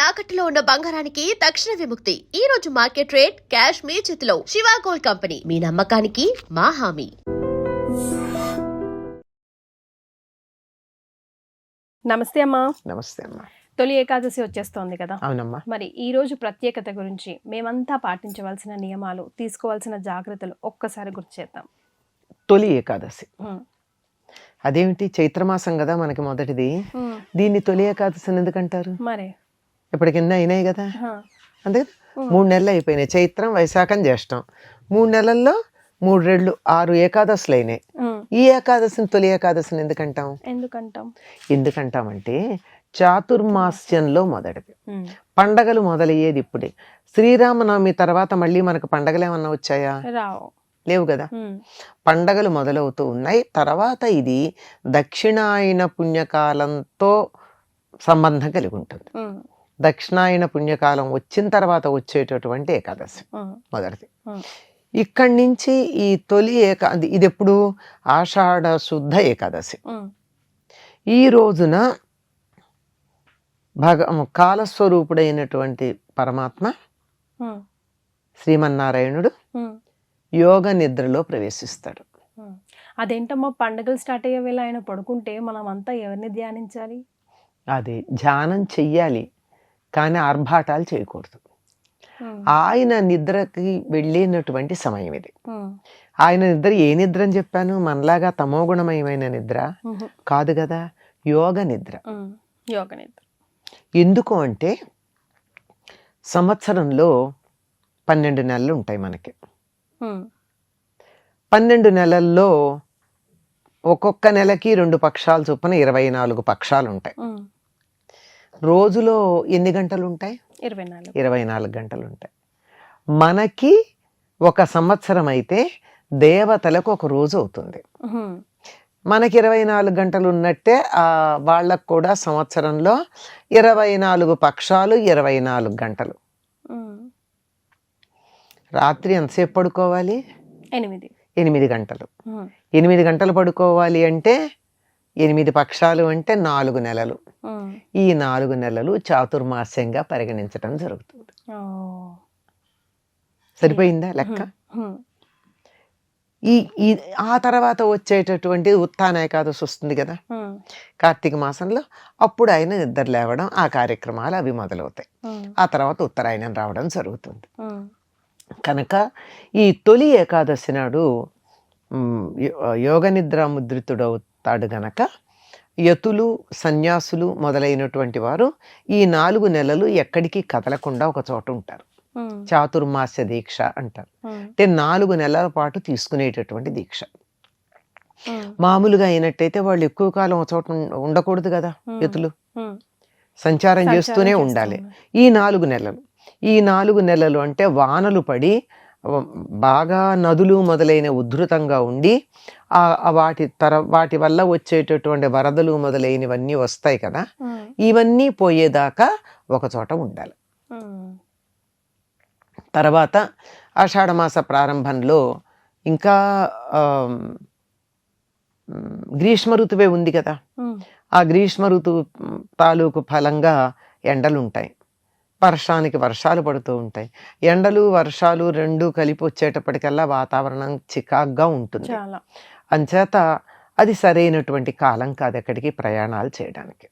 తాకట్టులో ఉన్న బంగారానికి తక్షణ విముక్తి. ఈ రోజు మార్కెట్ రేట్ క్యాష్ మీ చేతిలో. శివ గోల్డ్ కంపెనీ, మీ నమ్మకానికి మా హామీ. నమస్తే అమ్మా. నమస్తే అమ్మా. తొలి ఏకాదశి వచ్చేస్తోంది కదా. అవునమ్మా. మరి ఈ రోజు ప్రత్యేకత గురించి, మేమంతా పాటించవలసిన నియమాలు, తీసుకోవాల్సిన జాగ్రత్తలు ఒక్కసారి గుర్తు చేద్దాం. తొలి ఏకాదశి అదేమిటి, చైత్రమాసం కదా మనకి మొదటిది. దీన్ని తొలి ఏకాదశి ఎందుకంటారు? మరి ఇప్పటికి ఎన్ని అయినాయి కదా, అంతే. 3 నెలలు అయిపోయినాయి. చైత్రం, వైశాఖం, జ్యేష్టం. 3 నెలల్లో 3 రెళ్ళు 6 ఏకాదశులు అయినాయి. ఈ ఏకాదశిని తొలి ఏకాదశిని ఎందుకంటాం? ఎందుకంటామంటే చాతుర్మాస్యంలో మొదటిది. పండగలు మొదలయ్యేది ఇప్పుడే. శ్రీరామనవమి తర్వాత మళ్ళీ మనకు పండగలు ఏమన్నా వచ్చాయా? లేవు కదా. పండగలు మొదలవుతూ ఉన్నాయి. తర్వాత ఇది దక్షిణాయన పుణ్యకాలంతో సంబంధం కలిగి ఉంటుంది. దక్షిణాయన పుణ్యకాలం వచ్చిన తర్వాత వచ్చేటటువంటి ఏకాదశి మొదటిది. ఇక్కడి నుంచి ఈ తొలి ఇది ఎప్పుడు? ఆషాఢ శుద్ధ ఏకాదశి. ఈ రోజున కాలస్వరూపుడైనటువంటి పరమాత్మ శ్రీమన్నారాయణుడు యోగ నిద్రలో ప్రవేశిస్తాడు. అదేంటమ్మా, పండుగలు స్టార్ట్ అయ్యే వేళ ఆయన పడుకుంటే మనం అంతా ఎవరిని ధ్యానించాలి? అదే, ధ్యానం చెయ్యాలి కానీ ఆర్భాటాలు చేయకూడదు. ఆయన నిద్రకి వెళ్ళినటువంటి సమయం ఇది. ఆయన నిద్ర ఏ నిద్ర అని చెప్పాను? మనలాగా తమోగుణమయమైన నిద్ర కాదు కదా, యోగ నిద్ర. యోగ నిద్ర ఎందుకు అంటే సంవత్సరంలో 12 నెలలు ఉంటాయి మనకి. 12 నెలల్లో ఒక్కొక్క నెలకి 2 పక్షాలు చొప్పున 24 పక్షాలు ఉంటాయి. రోజులో ఎన్ని గంటలు ఉంటాయి? 24 గంటలు ఉంటాయి. మనకి ఒక సంవత్సరం అయితే దేవతలకు ఒక రోజు అవుతుంది. మనకి 24 గంటలు ఉన్నట్టే వాళ్ళకు కూడా సంవత్సరంలో 24 పక్షాలు, 24 గంటలు. రాత్రి ఎంతసేపు పడుకోవాలి? 8 గంటలు. 8 గంటలు పడుకోవాలి అంటే 8 పక్షాలు అంటే 4 నెలలు. ఈ 4 నెలలు చాతుర్మాస్యంగా పరిగణించటం జరుగుతుంది. సరిపోయిందా లెక్క? ఈ ఆ తర్వాత వచ్చేటటువంటి ఉత్థాన ఏకాదశి వస్తుంది కదా కార్తీక మాసంలో. అప్పుడు ఆయన నిద్ర లేవడం, ఆ కార్యక్రమాలు అవి మొదలవుతాయి. ఆ తర్వాత ఉత్తరాయణం రావడం జరుగుతుంది. కనుక ఈ తొలి ఏకాదశి నాడు యోగ నిద్ర ముద్రితుడవుతాడు గనక యతులు, సన్యాసులు మొదలైనటువంటి వారు ఈ 4 నెలలు ఎక్కడికి కదలకుండా ఒక చోట ఉంటారు. చాతుర్మాస్య దీక్ష అంటారు. అంటే 4 నెలల పాటు తీసుకునేటటువంటి దీక్ష. మామూలుగా అయినట్టయితే వాళ్ళు ఎక్కువ కాలం ఒక చోట ఉండకూడదు కదా. యతులు సంచారం చేస్తూనే ఉండాలి. ఈ 4 నెలలు అంటే వానలు పడి బాగా నదులు మొదలైన ఉధృతంగా ఉండి వాటి వల్ల వచ్చేటటువంటి వరదలు మొదలైనవన్నీ వస్తాయి కదా. ఇవన్నీ పోయేదాకా ఒక చోట ఉండాలి. తర్వాత ఆషాఢమాస ప్రారంభంలో ఇంకా గ్రీష్మ ఋతువే ఉంది కదా. ఆ గ్రీష్మ ఋతువు తాలూకు ఫలంగా ఎండలు ఉంటాయి. వర్షానికి వర్షాలు పడుతూ ఉంటాయి. ఎండలు వర్షాలు రెండు కలిపి వచ్చేటప్పటికల్లా వాతావరణం చికాగ్గా ఉంటుంది. అంచేత అది సరైనటువంటి కాలం కాదు ఎక్కడికి ప్రయాణాలు చేయడానికి.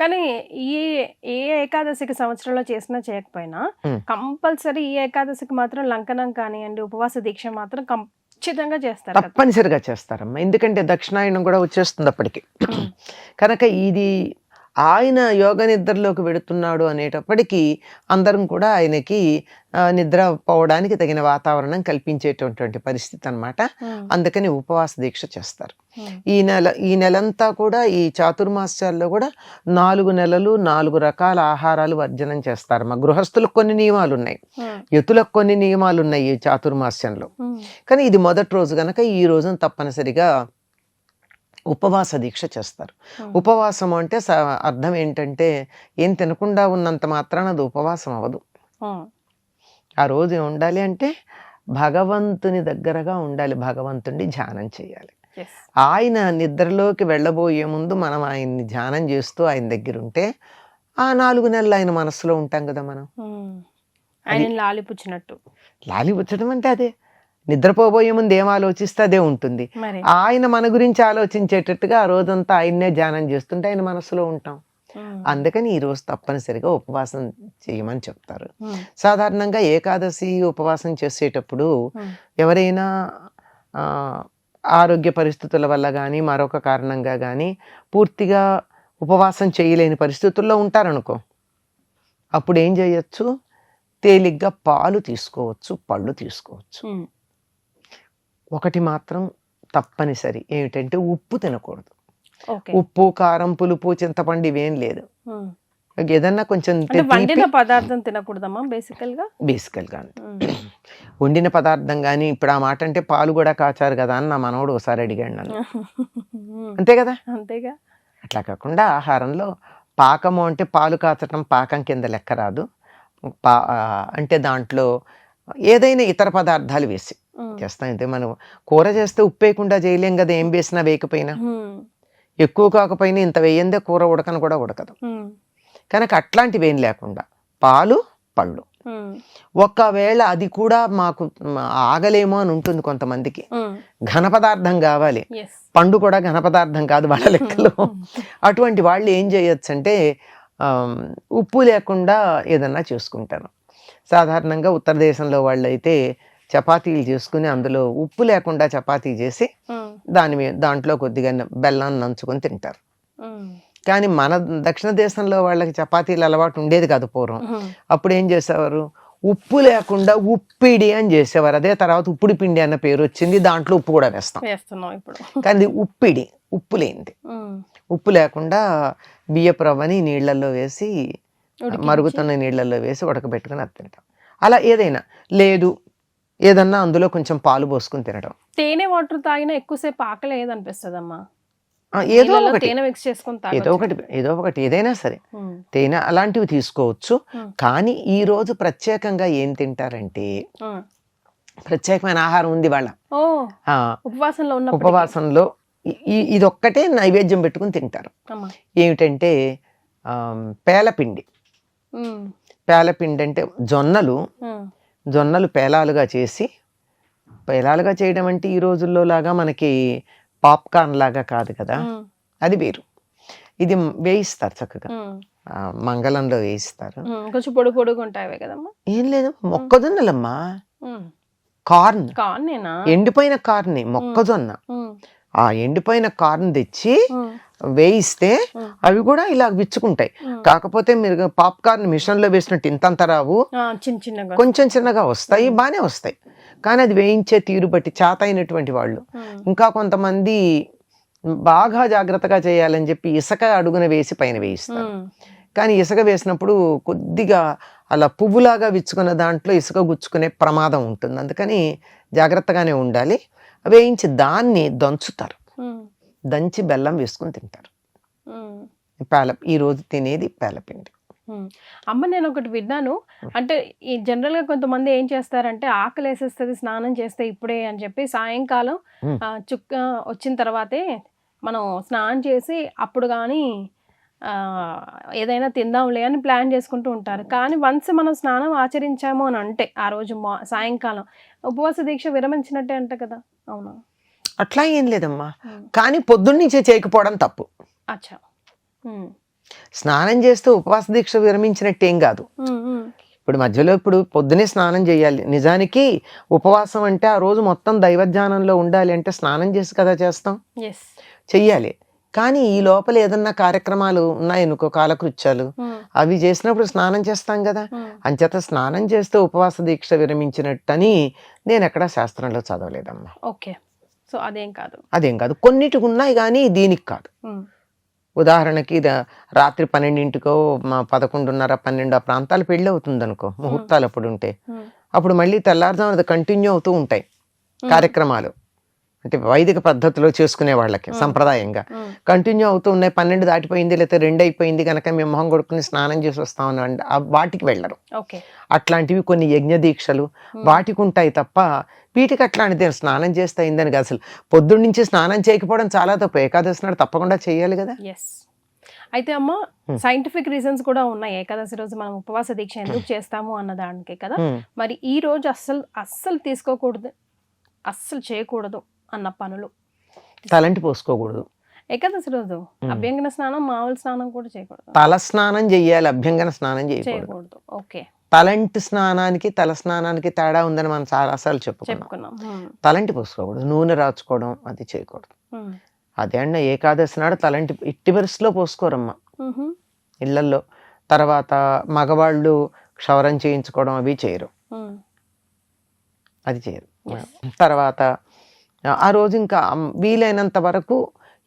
కానీ ఏ ఏకాదశికి సంవత్సరంలో చేసినా చేయకపోయినా కంపల్సరీ ఈ ఏకాదశికి మాత్రం లంకనం కానివ్వండి, ఉపవాస దీక్ష మాత్రం ఖచ్చితంగా చేస్తారు, తప్పనిసరిగా చేస్తారమ్మా. ఎందుకంటే దక్షిణాయనం కూడా వచ్చేస్తుంది అప్పటికి. కనుక ఇది ఆయన యోగ నిద్రలోకి వెడుతున్నాడు అనేటప్పటికీ అందరం కూడా ఆయనకి నిద్ర పోవడానికి తగిన వాతావరణం కల్పించేటటువంటి పరిస్థితి అన్నమాట. అందుకని ఉపవాస దీక్ష చేస్తారు. ఈ నెలంతా కూడా ఈ చాతుర్మాస్యాల్లో కూడా 4 నెలలు 4 రకాల ఆహారాలు వర్జనం చేస్తారు. మా గృహస్థులకు కొన్ని నియమాలు ఉన్నాయి, యతులకు కొన్ని నియమాలు ఉన్నాయి ఈ చాతుర్మాస్యంలో. కానీ ఇది మొదటి రోజు కనుక ఈ రోజున తప్పనిసరిగా ఉపవాస దీక్ష చేస్తారు. ఉపవాసం అంటే అర్థం ఏంటంటే ఏం తినకుండా ఉన్నంత మాత్రాన అది ఉపవాసం అవ్వదు. ఆ రోజు ఉండాలి అంటే భగవంతుని దగ్గరగా ఉండాలి, భగవంతుడిని ధ్యానం చేయాలి. ఆయన నిద్రలోకి వెళ్ళబోయే ముందు మనం ఆయన్ని ధ్యానం చేస్తూ ఆయన దగ్గర ఉంటే ఆ 4 నెలలు ఆయన మనసులో ఉంటాం కదా మనం. ఆయన లాలిపుచ్చినట్టు. లాలిపుచ్చడం అంటే అదే. నిద్రపోబోయే ముందు ఏం ఆలోచిస్తే అదే ఉంటుంది. మరి ఆయన మన గురించి ఆలోచించేటట్టుగా ఆ రోజంతా ఆయన్నే ధ్యానం చేస్తుంటే ఆయన మనసులో ఉంటాం. అందుకని ఈ రోజు తప్పనిసరిగా ఉపవాసం చేయమని చెప్తారు. సాధారణంగా ఏకాదశి ఉపవాసం చేసేటప్పుడు ఎవరైనా ఆరోగ్య పరిస్థితుల వల్ల కానీ మరొక కారణంగా కానీ పూర్తిగా ఉపవాసం చేయలేని పరిస్థితుల్లో ఉంటారనుకో, అప్పుడు ఏం చేయొచ్చు, తేలిగ్గా పాలు తీసుకోవచ్చు, పళ్ళు తీసుకోవచ్చు. ఒకటి మాత్రం తప్పనిసరి ఏమిటంటే ఉప్పు తినకూడదు. ఉప్పు, కారం, పులుపు, చింతపండు ఇవేం లేదు. ఏదన్నా కొంచెం వండిన పదార్థం తినకూడదమ్మా బేసికల్గా వండిన పదార్థం కానీ. ఇప్పుడు ఆ మాట అంటే పాలు కూడా కాచారు కదా అని నా మనవడు ఒకసారి అడిగాడు నన్ను. అంతే కదా, అంతేగా. అట్లా కాకుండా ఆహారంలో పాకము అంటే పాలు కాచటం పాకం కింద లెక్క రాదు. అంటే దాంట్లో ఏదైనా ఇతర పదార్థాలు వేసి చేస్తాం. అయితే మనం కూర చేస్తే ఉప్పు వేయకుండా చేయలేం కదా, ఏం వేసినా వేయకపోయినా. ఎక్కువ కాకపోయినా ఇంత వేయందే కూర ఉడకను కూడా ఉడకదు. కనుక అట్లాంటివి ఏం లేకుండా పాలు, పళ్ళు. ఒకవేళ అది కూడా మాకు ఆగలేమో అని ఉంటుంది కొంతమందికి, ఘన పదార్థం కావాలి. పండు కూడా ఘన పదార్థం కాదు వాళ్ళ లెక్కలో. అటువంటి వాళ్ళు ఏం చేయొచ్చు అంటే ఉప్పు లేకుండా ఏదన్నా చేసుకుంటారు. సాధారణంగా ఉత్తర దేశంలో వాళ్ళు అయితే చపాతీలు చేసుకుని అందులో ఉప్పు లేకుండా చపాతీ చేసి దాంట్లో కొద్దిగా బెల్లాన్ని నంచుకొని తింటారు. కానీ మన దక్షిణ దేశంలో వాళ్ళకి చపాతీలు అలవాటు ఉండేది కాదు పూర్వం. అప్పుడు ఏం చేసేవారు, ఉప్పు లేకుండా ఉప్పిడి అని చేసేవారు. అదే తర్వాత ఉప్పుడి పిండి అన్న పేరు వచ్చింది, దాంట్లో ఉప్పు కూడా వేస్తాం. కానీ ఉప్పిడి, ఉప్పు లేనిది. ఉప్పు లేకుండా బియ్యపు రవ్వని నీళ్లలో వేసి, మరుగుతున్న నీళ్లలో వేసి ఉడకబెట్టుకుని అది తింటాం. అలా ఏదైనా లేదు, ఏదన్నా అందులో కొంచెం పాలు పోసుకుని తినడం. తేనె వాటర్ తాగినా ఎక్కువసేపు ఆకలి ఏదనిపిస్తుందమ్మా? ఏదో ఒకటి ఏదైనా సరే తేనె అలాంటివి తీసుకోవచ్చు. కానీ ఈ రోజు ప్రత్యేకంగా ఏం తింటారంటే ప్రత్యేకమైన ఆహారం ఉంది వాళ్ళ ఉపవాసంలో. ఇదొక్కటే నైవేద్యం పెట్టుకుని తింటారు. ఏమిటంటే పేలపిండి. పేలపిండి అంటే జొన్నలు పేలాలుగా చేసి, పేలాలుగా చేయడం అంటే ఈ రోజుల్లో లాగా మనకి పాప్కార్న్ లాగా కాదు కదా, అది వేరు. ఇది వేయిస్తారు చక్కగా, మంగళంలో వేయిస్తారు. కొంచెం పొడి పొడుగు ఉంటాయి కదమ్మా. ఏం లేదు, మొక్కజొన్నలమ్మా. కార్న్, ఎండిపోయిన కార్న్, మొక్కజొన్న. ఆ ఎండిపోయిన కార్న్ తెచ్చి వేయిస్తే అవి కూడా ఇలా విచ్చుకుంటాయి. కాకపోతే మీరు పాప్కార్న్ మిషన్ లో వేసినట్టు ఇంతంత రావు, కొంచెం చిన్నగా వస్తాయి, బానే వస్తాయి. కానీ అది వేయించే తీరు బట్టి చేత అయినటువంటి వాళ్ళు, ఇంకా కొంతమంది బాగా జాగ్రత్తగా చేయాలని చెప్పి ఇసుక అడుగున వేసి పైన వేయిస్తారు. కానీ ఇసుక వేసినప్పుడు కొద్దిగా అలా పువ్వులాగా విచ్చుకున్న దాంట్లో ఇసుక గుచ్చుకునే ప్రమాదం ఉంటుంది. అందుకని జాగ్రత్తగానే ఉండాలి. వేయించి దాన్ని దంచుతారు, దంచి బెల్లం వేసుకుని తింటారు. ఈ రోజు తినేది పేలపిండి. అమ్మ, నేను ఒకటి విన్నాను. అంటే ఈ జనరల్ గా కొంతమంది ఏం చేస్తారంటే ఆకలి వేసేస్తుంది స్నానం చేస్తే ఇప్పుడే అని చెప్పి సాయంకాలం చుక్క వచ్చిన తర్వాతే మనం స్నానం చేసి అప్పుడు కానీ ఏదైనా తిందాంలే అని ప్లాన్ చేసుకుంటూ ఉంటారు. కానీ వన్స్ మనం స్నానం ఆచరించాము అని అంటే ఆ రోజు సాయంకాలం ఉపవాస దీక్ష విరమించినట్టే అంట కదా, అవునా? అట్లా ఏం లేదమ్మా, కానీ పొద్దున్నుంచే చేయకపోవడం తప్పు. అచ్చా, స్నానం చేస్తూ ఉపవాస దీక్ష విరమించినట్టేం కాదు. ఇప్పుడు పొద్దునే స్నానం చేయాలి. నిజానికి ఉపవాసం అంటే ఆ రోజు మొత్తం దైవధ్యానంలో ఉండాలి అంటే స్నానం చేసి కదా చేస్తాం, చెయ్యాలి. కానీ ఈ లోపల ఏదన్నా కార్యక్రమాలు ఉన్నాయనుకో, కాలకృత్యాలు, అవి చేసినప్పుడు స్నానం చేస్తాం కదా. అంచేత స్నానం చేస్తే ఉపవాస దీక్ష విరమించినట్టని నేను ఎక్కడా శాస్త్రంలో చదవలేదమ్మా. ఓకే, సో అదేం కాదు. కొన్నిటికి ఉన్నాయి కానీ దీనికి కాదు. ఉదాహరణకి రాత్రి 12కో 11:30, 12 ఆ ప్రాంతాలు పెళ్లి అవుతుంది అనుకో, ముహూర్తాలు అప్పుడు ఉంటే, అప్పుడు మళ్ళీ తెల్లారుజామున అది కంటిన్యూ అవుతూ ఉంటాయి కార్యక్రమాలు. అంటే వైదిక పద్ధతిలో చేసుకునే వాళ్ళకి సంప్రదాయంగా కంటిన్యూ అవుతూ ఉన్నాయి. 12 దాటిపోయింది లేకపోతే 2 అయిపోయింది కనుక మేము మొహం కొడుకుని స్నానం చేసి వస్తామని వాటికి వెళ్ళరు. అట్లాంటివి కొన్ని యజ్ఞ దీక్షలు వాటికి ఉంటాయి తప్ప వీటికి అట్లాంటిది స్నానం చేస్తే అయిందని కాదు. అసలు పొద్దున్న నుంచి స్నానం చేయకపోవడం చాలా తప్పు. ఏకాదశి నాడు తప్పకుండా చేయాలి కదా. అయితే అమ్మ సైంటిఫిక్ రీజన్స్ కూడా ఉన్నాయి ఏకాదశి రోజు మనం ఉపవాస దీక్ష ఎందుకు చేస్తాము అన్న దానికి కదా. మరి ఈ రోజు అస్సలు తీసుకోకూడదు, అస్సలు చేయకూడదు అన్న పనులు. తలంటి పోసుకోకూడదు ఏకాదశి రోజు అభ్యంగన స్నానం, మామూలు స్నానం కూడా చేయకూడదు. తల స్నానం చెయ్యాలి, అభ్యంగన స్నానం చేయకూడదు. ఓకే. తలంటి స్నానానికి తల స్నానానికి తేడా ఉందని మనం చాలాసార్లు చెప్పుకున్నాం. తలంటి పోసుకోకూడదు, నూనె రాచుకోవడం అది చేయకూడదు. అదే అండి ఏకాదశి నాడు తలంటి ఇట్టి పరిస్థితిలో పోసుకోరమ్మా ఇళ్లల్లో. తర్వాత మగవాళ్ళు క్షవరం చేయించుకోవడం అవి చేయరు, అది చేయరు. తర్వాత ఆ రోజు ఇంకా వీలైనంత వరకు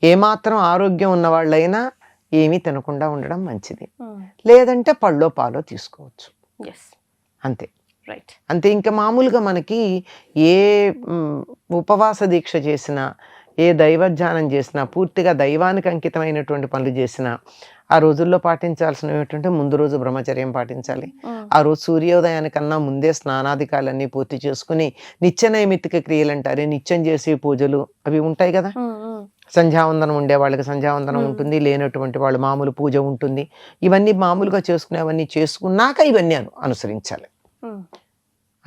ఏమాత్రం ఆరోగ్యం ఉన్న వాళ్ళైనా ఏమీ తినకుండా ఉండడం మంచిది. లేదంటే పళ్ళో పాలో తీసుకోవచ్చు, అంతే. అంతే. ఇంకా మామూలుగా మనకి ఏ ఉపవాస దీక్ష చేసినా, ఏ దైవధ్యానం చేసినా, పూర్తిగా దైవానికి అంకితమైనటువంటి పనులు చేసినా ఆ రోజుల్లో పాటించాల్సినవి ఏంటంటే ముందు రోజు బ్రహ్మచర్యం పాటించాలి. ఆ రోజు సూర్యోదయానికన్నా ముందే స్నానాధికాలన్నీ పూర్తి చేసుకుని నిత్య నైమిత్తిక క్రియలు అంటారు, నిత్యం చేసే పూజలు అవి ఉంటాయి కదా. సంధ్యావందనం ఉండే వాళ్ళకి సంధ్యావందనం ఉంటుంది, లేనటువంటి వాళ్ళు మామూలు పూజ ఉంటుంది. ఇవన్నీ మామూలుగా చేసుకునేవన్నీ చేసుకున్నాక ఇవన్నీ అనుసరించాలి.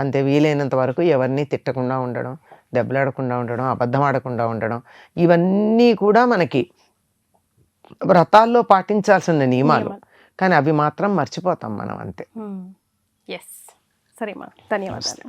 అంతే. వీలైనంత వరకు ఎవరిని తిట్టకుండా ఉండడం, దెబ్బలాడకుండా ఉండడం, అబద్ధం ఆడకుండా ఉండడం, ఇవన్నీ కూడా మనకి వ్రతాల్లో పాటించాల్సిన నియమాలు. కానీ అవి మాత్రం మర్చిపోతాం మనం, అంతే. సరే మా ధన్యవాదాలు.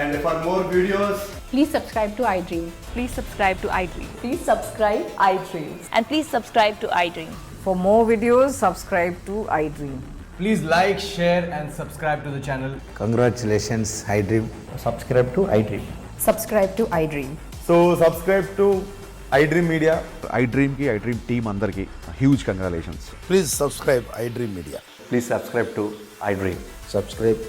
And for more videos, Please subscribe to iDream. Please subscribe to iDream. Please subscribe iDream. And please subscribe to iDream. For more videos, subscribe to iDream. please like, share and subscribe to the channel. Congratulations, iDream. Subscribe to iDream. Subscribe to iDream. So subscribe to iDream Media. iDream ki iDream team andarki huge congratulations. Please subscribe iDream Media. Please subscribe to iDream. Subscribe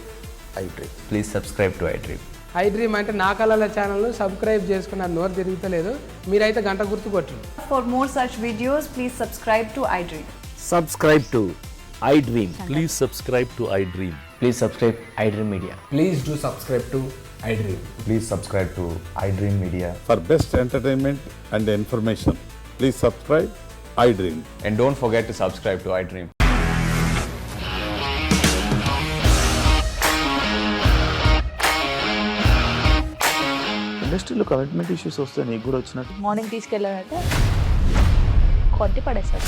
iDream. Please subscribe to iDream. iDream అంటే నా కళల ఛానల్ను subscribe చేసుకున్న నోరు తిరుగుతలేదు, మీరైతే గంట గుర్తు కొట్టండి. For more such videos, please subscribe to iDream. Subscribe to iDream. Please subscribe to iDream. Please subscribe iDream Media. Please do subscribe to iDream. Please subscribe to iDream Media. For best entertainment and information, please subscribe iDream. And don't forget to subscribe to iDream. ఇండస్ట్రీలో commitment issues వస్తే నీకు కూడా వచ్చినట్టు morning తీసుకెళ్ళారంటే కొట్టి పడేశారు.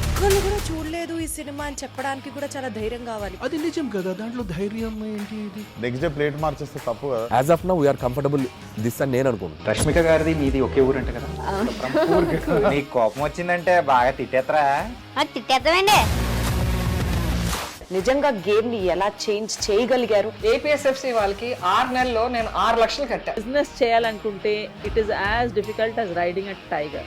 ఒక్కళ్ళు కూడా చూడలేదు ఈ సినిమా అని చెప్పడానికి కూడా చాలా ధైర్యం కావాలి. అది నిజం కదా, దాంట్లో ధైర్యం ఏంటి? ఇది నెక్స్ట్ డే ప్లేట్ మార్చేస్తే తప్పు కదా. As of now we're comfortable this అని నేను అనుకుంటున్నాను. రష్మిక గారిది మీది ఒకే ఊరు అంట కదా. నీకు కోపం వచ్చిందంటే బాగా తిట్టేత్తరా? తిట్టేద్దామండి. నిజంగా గేమ్ ని ఎలా చేంజ్ చేయగలిగారు? APSFC వాళ్ళకి 6 నెలల్లో నేను 6 లక్షలు కట్టా. బిజినెస్ చేయాలనుకుంటే it is as difficult as riding a tiger.